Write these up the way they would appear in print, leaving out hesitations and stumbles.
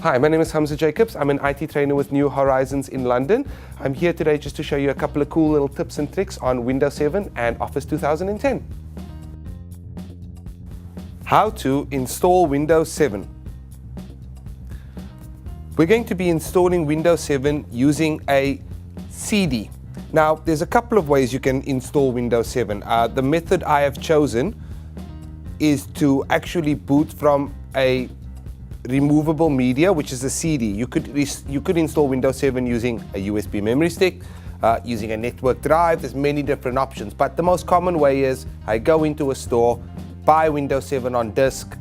Hi, my name is Hamza Jacobs. I'm an IT trainer with New Horizons in London. I'm here today just to show you a couple of cool little tips and tricks on Windows 7 and Office 2010. How to install Windows 7. We're going to be installing Windows 7 using a CD. Now, there's a couple of ways you can install Windows 7. The method I have chosen is to actually boot from a removable media, which is a CD. You could install Windows 7 using a USB memory stick, using a network drive. There's many different options, but the most common way is I go into a store, buy Windows 7 on disk,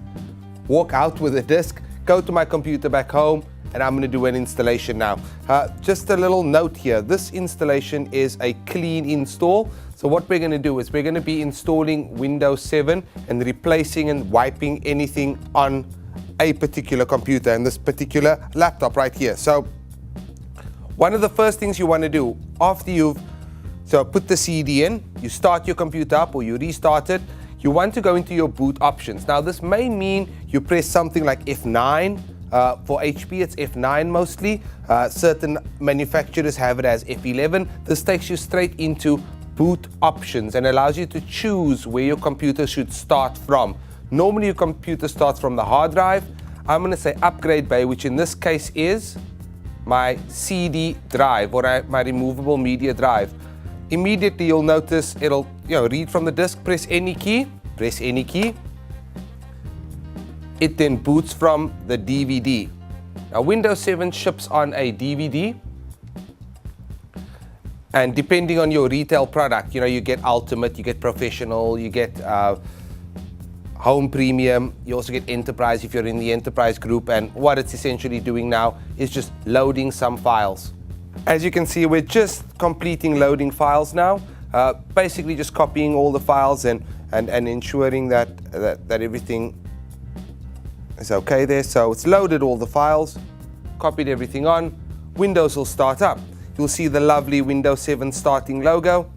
walk out with a disk, go to my computer back home, and I'm going to do an installation now. Just a little note here, this installation is a clean install. So what we're going to do is we're going to be installing Windows 7 and replacing and wiping anything on a particular computer and this particular laptop right here. So one of the first things you want to do after you've put the CD in, you start your computer up or you restart it, you want to go into your boot options. Now this may mean you press something like F9. For HP it's F9 mostly. Certain manufacturers have it as F11. This takes you straight into boot options and allows you to choose where your computer should start from. Normally your computer starts from the hard drive. I'm going to say upgrade bay, which in this case is my CD drive or my removable media drive. Immediately you'll notice it'll read from the disk, press any key. It then boots from the DVD. Now Windows 7 ships on a DVD, and depending on your retail product, you get Ultimate, you get Professional, you get Home Premium, you also get Enterprise if you're in the Enterprise group, and what it's essentially doing now is just loading some files. As you can see, we're just completing loading files now, basically just copying all the files and ensuring that everything is okay there. So it's loaded all the files, copied everything on, Windows will start up. You'll see the lovely Windows 7 starting logo.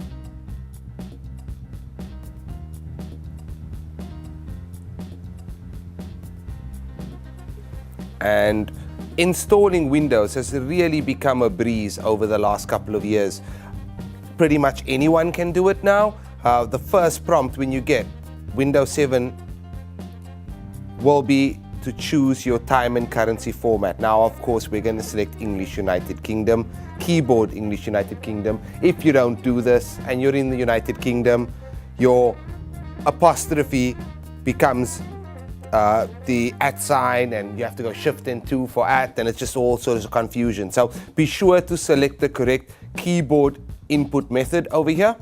And installing Windows has really become a breeze over the last couple of years. Pretty much anyone can do it now. The first prompt when you get Windows 7 will be to choose your time and currency format. Now, of course, we're going to select English United Kingdom, keyboard English United Kingdom. If you don't do this and you're in the United Kingdom, your apostrophe becomes the @ sign, and you have to go Shift and 2 for @ and it's just all sorts of confusion. So be sure to select the correct keyboard input method over here.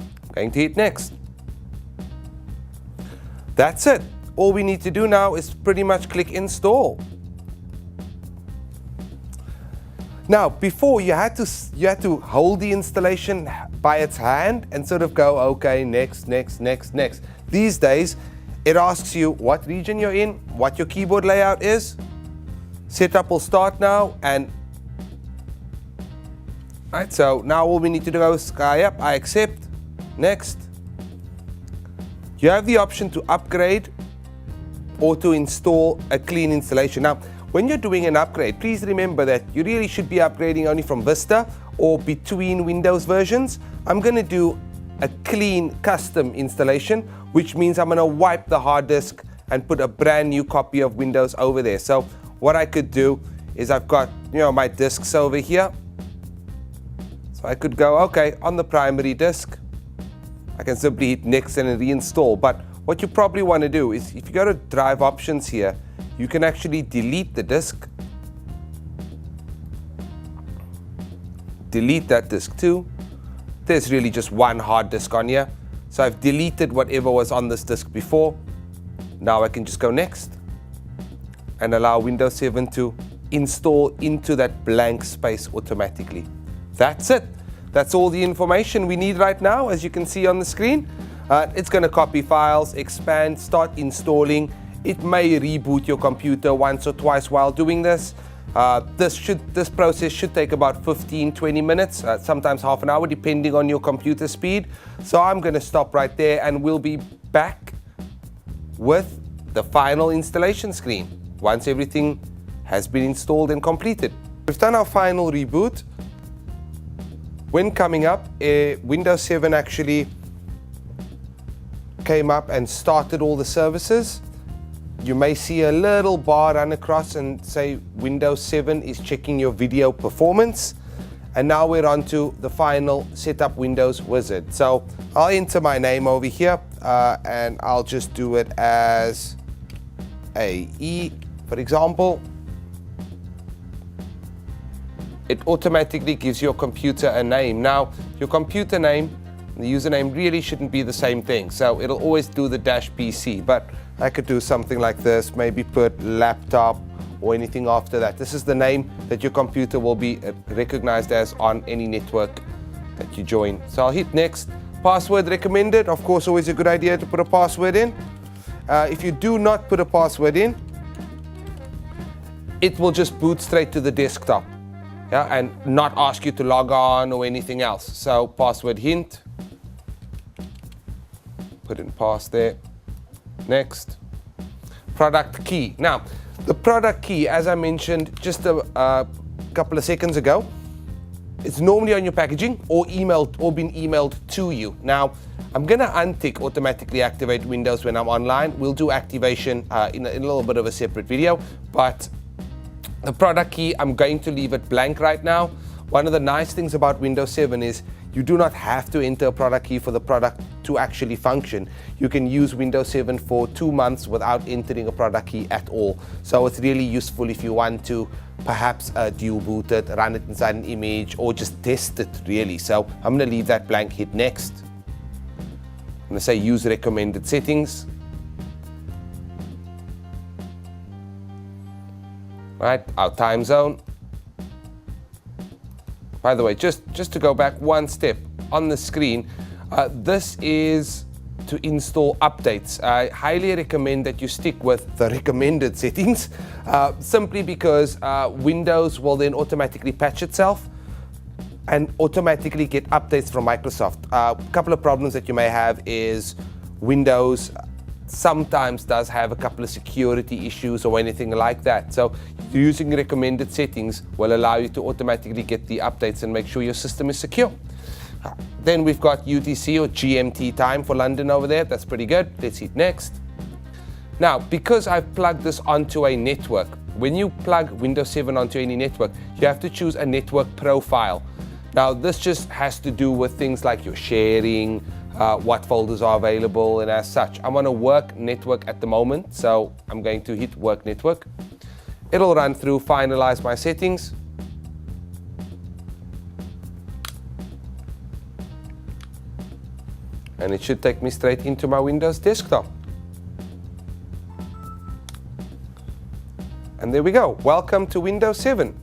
I'm going to hit next. That's it. All we need to do now is pretty much click install. Now, before you had to hold the installation by its hand and sort of go, okay, next. These days, it asks you what region you're in, what your keyboard layout is. Setup will start now, and right, so now all we need to do is yep, I accept, next. You have the option to upgrade or to install a clean installation. Now, when you're doing an upgrade, please remember that you really should be upgrading only from Vista or between Windows versions. I'm going to do a clean custom installation, which means I'm going to wipe the hard disk and put a brand new copy of Windows over there. So what I could do is I've got my disks over here. So I could go, okay, on the primary disk, I can simply hit next and reinstall. But what you probably want to do is if you go to drive options here, you can actually delete the disk. Delete that disk too. There's really just one hard disk on here. So I've deleted whatever was on this disk before. Now I can just go next and allow Windows 7 to install into that blank space automatically. That's it. That's all the information we need right now, as you can see on the screen. It's going to copy files, expand, start installing. It may reboot your computer once or twice while doing this. This process should take about 15-20 minutes, sometimes half an hour, depending on your computer speed. So I'm going to stop right there, and we'll be back with the final installation screen once everything has been installed and completed. We've done our final reboot. When coming up, Windows 7 actually came up and started all the services. You may see a little bar run across and say Windows 7 is checking your video performance. And now we're on to the final setup Windows wizard. So I'll enter my name over here and I'll just do it as AE, for example. It automatically gives your computer a name. Now, your computer name, the username really shouldn't be the same thing. So it'll always do the -PC, but I could do something like this, maybe put laptop or anything after that. This is the name that your computer will be recognized as on any network that you join. So I'll hit next. Password recommended. Of course, always a good idea to put a password in. If you do not put a password in, it will just boot straight to the desktop. Yeah, and not ask you to log on or anything else. So password hint. Put in pass there. Next. Product key. Now, the product key, as I mentioned just a couple of seconds ago, it's normally on your packaging or emailed or been emailed to you. Now, I'm going to untick automatically activate Windows when I'm online. We'll do activation in a little bit of a separate video, but the product key, I'm going to leave it blank right now. One of the nice things about Windows 7 is you do not have to enter a product key for the product to actually function. You can use Windows 7 for 2 months without entering a product key at all. So it's really useful if you want to perhaps dual boot it, run it inside an image, or just test it really. So I'm going to leave that blank, hit next. I'm going to say use recommended settings. Right, our time zone. By the way, just to go back one step on the screen, this is to install updates. I highly recommend that you stick with the recommended settings, simply because Windows will then automatically patch itself and automatically get updates from Microsoft. A couple of problems that you may have is Windows sometimes does have a couple of security issues or anything like that. So using recommended settings will allow you to automatically get the updates and make sure your system is secure. Then we've got UTC or GMT time for London over there. That's pretty good. Let's hit next. Now, because I've plugged this onto a network, when you plug Windows 7 onto any network, you have to choose a network profile. Now, this just has to do with things like your sharing, what folders are available, and as such. I'm on a work network at the moment, so I'm going to hit work network. It'll run through, finalize my settings. And it should take me straight into my Windows desktop. And there we go. Welcome to Windows 7.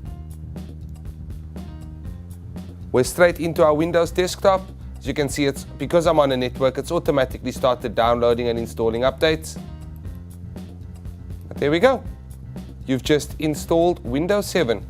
We're straight into our Windows desktop. As you can see, it's because I'm on a network, it's automatically started downloading and installing updates. But there we go. You've just installed Windows 7.